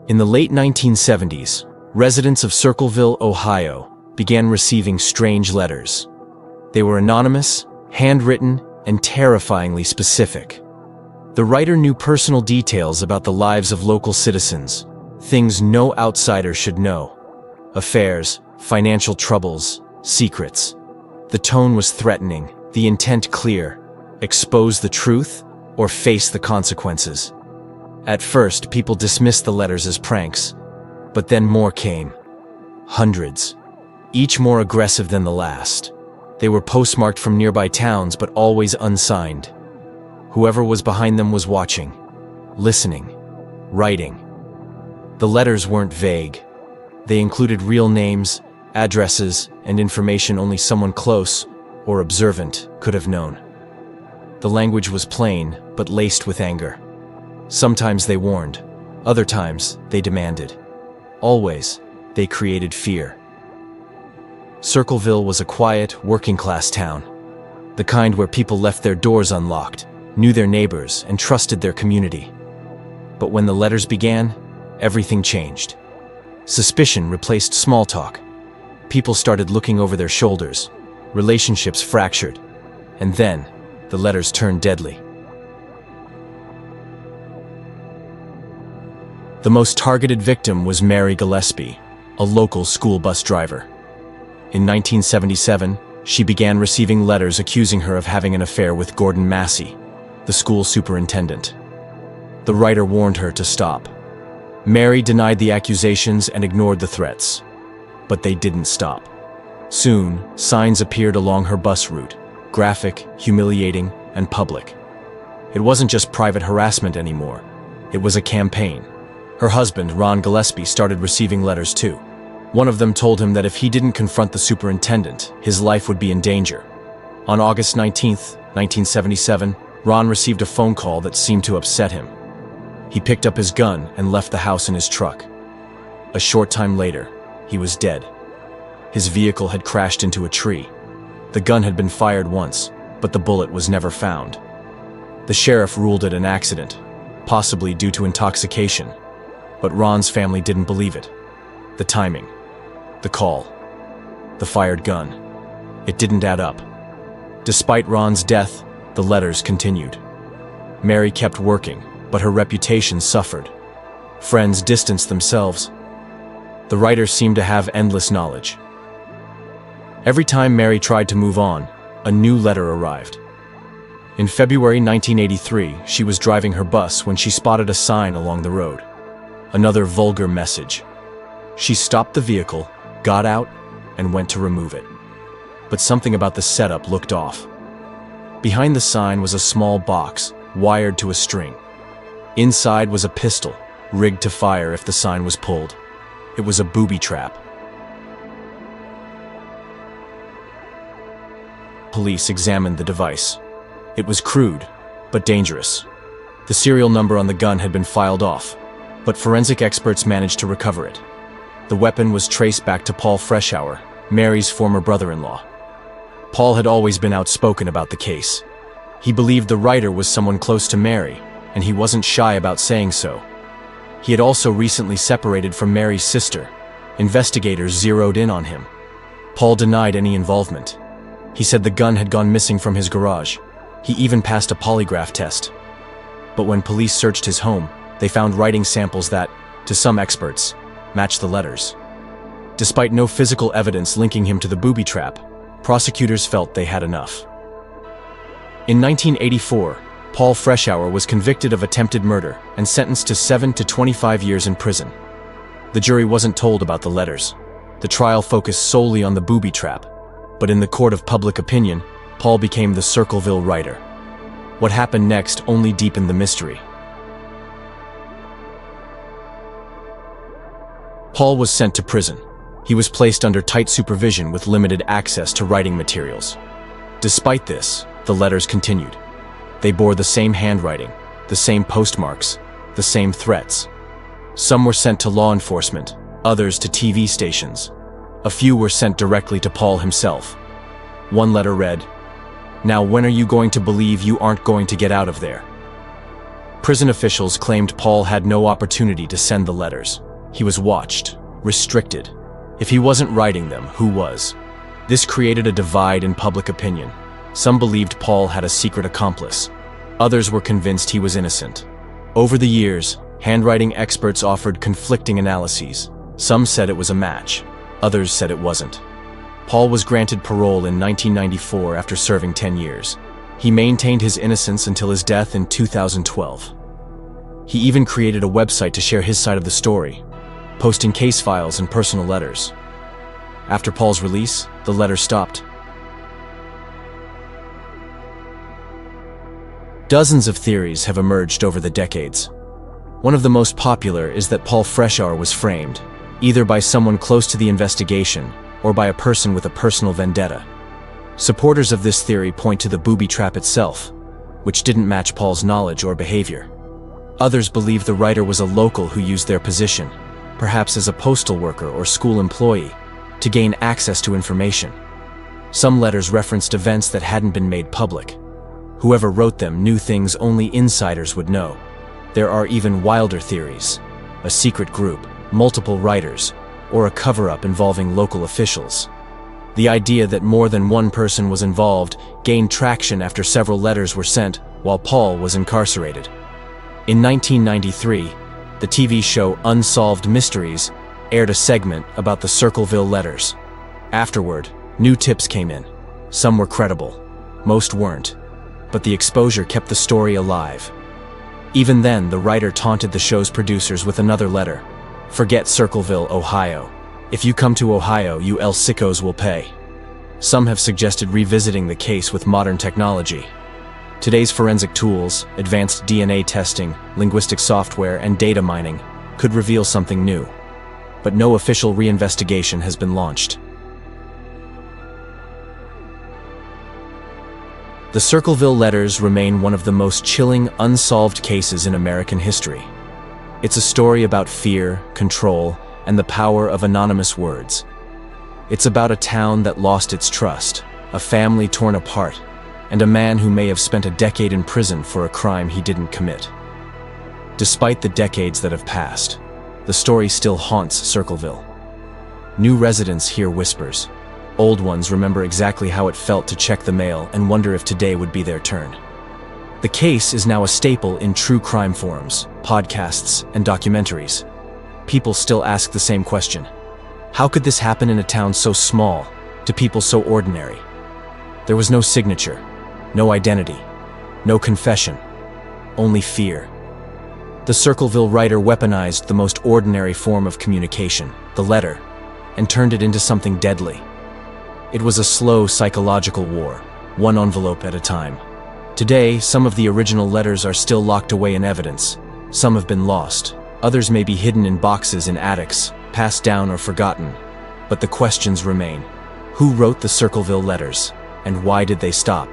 In the late 1970s, residents of Circleville, Ohio, began receiving strange letters. They were anonymous, handwritten, and terrifyingly specific. The writer knew personal details about the lives of local citizens, things no outsider should know. Affairs, financial troubles, secrets. The tone was threatening, the intent clear: expose the truth or face the consequences. At first, people dismissed the letters as pranks, but then more came. Hundreds, each more aggressive than the last. They were postmarked from nearby towns, but always unsigned. Whoever was behind them was watching, listening, writing. The letters weren't vague. They included real names, addresses, and information only someone close or observant could have known. The language was plain, but laced with anger. Sometimes they warned, other times they demanded. Always, they created fear. Circleville was a quiet, working-class town. The kind where people left their doors unlocked, knew their neighbors, and trusted their community. But when the letters began, everything changed. Suspicion replaced small talk. People started looking over their shoulders. Relationships fractured. And then, the letters turned deadly. The most targeted victim was Mary Gillespie, a local school bus driver. In 1977, she began receiving letters accusing her of having an affair with Gordon Massey, the school superintendent. The writer warned her to stop. Mary denied the accusations and ignored the threats. But they didn't stop. Soon, signs appeared along her bus route, graphic, humiliating, and public. It wasn't just private harassment anymore. It was a campaign. Her husband, Ron Gillespie, started receiving letters too. One of them told him that if he didn't confront the superintendent, his life would be in danger. On August 19, 1977, Ron received a phone call that seemed to upset him. He picked up his gun and left the house in his truck. A short time later, he was dead. His vehicle had crashed into a tree. The gun had been fired once, but the bullet was never found. The sheriff ruled it an accident, possibly due to intoxication. But Ron's family didn't believe it. The timing, the call, the fired gun. It didn't add up. Despite Ron's death, the letters continued. Mary kept working, but her reputation suffered. Friends distanced themselves. The writer seemed to have endless knowledge. Every time Mary tried to move on, a new letter arrived. In February 1983, she was driving her bus when she spotted a sign along the road. Another vulgar message. She stopped the vehicle, got out, and went to remove it. But something about the setup looked off. Behind the sign was a small box, wired to a string. Inside was a pistol, rigged to fire if the sign was pulled. It was a booby trap. Police examined the device. It was crude, but dangerous. The serial number on the gun had been filed off, but forensic experts managed to recover it. The weapon was traced back to Paul Freshour, Mary's former brother-in-law. Paul had always been outspoken about the case. He believed the writer was someone close to Mary, and he wasn't shy about saying so. He had also recently separated from Mary's sister. Investigators zeroed in on him. Paul denied any involvement. He said the gun had gone missing from his garage. He even passed a polygraph test. But when police searched his home, they found writing samples that, to some experts, matched the letters. Despite no physical evidence linking him to the booby trap, prosecutors felt they had enough. In 1984, Paul Freshour was convicted of attempted murder and sentenced to 7 to 25 years in prison. The jury wasn't told about the letters. The trial focused solely on the booby trap, but in the court of public opinion, Paul became the Circleville writer. What happened next only deepened the mystery. Paul was sent to prison. He was placed under tight supervision with limited access to writing materials. Despite this, the letters continued. They bore the same handwriting, the same postmarks, the same threats. Some were sent to law enforcement, others to TV stations. A few were sent directly to Paul himself. One letter read, "Now when are you going to believe you aren't going to get out of there?" Prison officials claimed Paul had no opportunity to send the letters. He was watched, restricted. If he wasn't writing them, who was? This created a divide in public opinion. Some believed Paul had a secret accomplice. Others were convinced he was innocent. Over the years, handwriting experts offered conflicting analyses. Some said it was a match. Others said it wasn't. Paul was granted parole in 1994 after serving 10 years. He maintained his innocence until his death in 2012. He even created a website to share his side of the story, posting case files and personal letters. After Paul's release, the letters stopped. Dozens of theories have emerged over the decades. One of the most popular is that Paul Freshour was framed, either by someone close to the investigation or by a person with a personal vendetta. Supporters of this theory point to the booby trap itself, which didn't match Paul's knowledge or behavior. Others believe the writer was a local who used their position, perhaps as a postal worker or school employee, to gain access to information. Some letters referenced events that hadn't been made public. Whoever wrote them knew things only insiders would know. There are even wilder theories: a secret group, multiple writers, or a cover-up involving local officials. The idea that more than one person was involved gained traction after several letters were sent while Paul was incarcerated. In 1993, the TV show Unsolved Mysteries aired a segment about the Circleville letters. Afterward, new tips came in. Some were credible, most weren't, but the exposure kept the story alive. Even then, the writer taunted the show's producers with another letter: "Forget Circleville, Ohio. If you come to Ohio, you El Sickos will pay." Some have suggested revisiting the case with modern technology. Today's forensic tools, advanced DNA testing, linguistic software, and data mining could reveal something new. But no official reinvestigation has been launched. The Circleville letters remain one of the most chilling, unsolved cases in American history. It's a story about fear, control, and the power of anonymous words. It's about a town that lost its trust, a family torn apart, and a man who may have spent a decade in prison for a crime he didn't commit. Despite the decades that have passed, the story still haunts Circleville. New residents hear whispers. Old ones remember exactly how it felt to check the mail and wonder if today would be their turn. The case is now a staple in true crime forums, podcasts, and documentaries. People still ask the same question: how could this happen in a town so small, to people so ordinary? There was no signature, no identity, no confession, only fear. The Circleville writer weaponized the most ordinary form of communication, the letter, and turned it into something deadly. It was a slow psychological war, one envelope at a time. Today, some of the original letters are still locked away in evidence. Some have been lost. Others may be hidden in boxes in attics, passed down or forgotten. But the questions remain. Who wrote the Circleville letters? And why did they stop?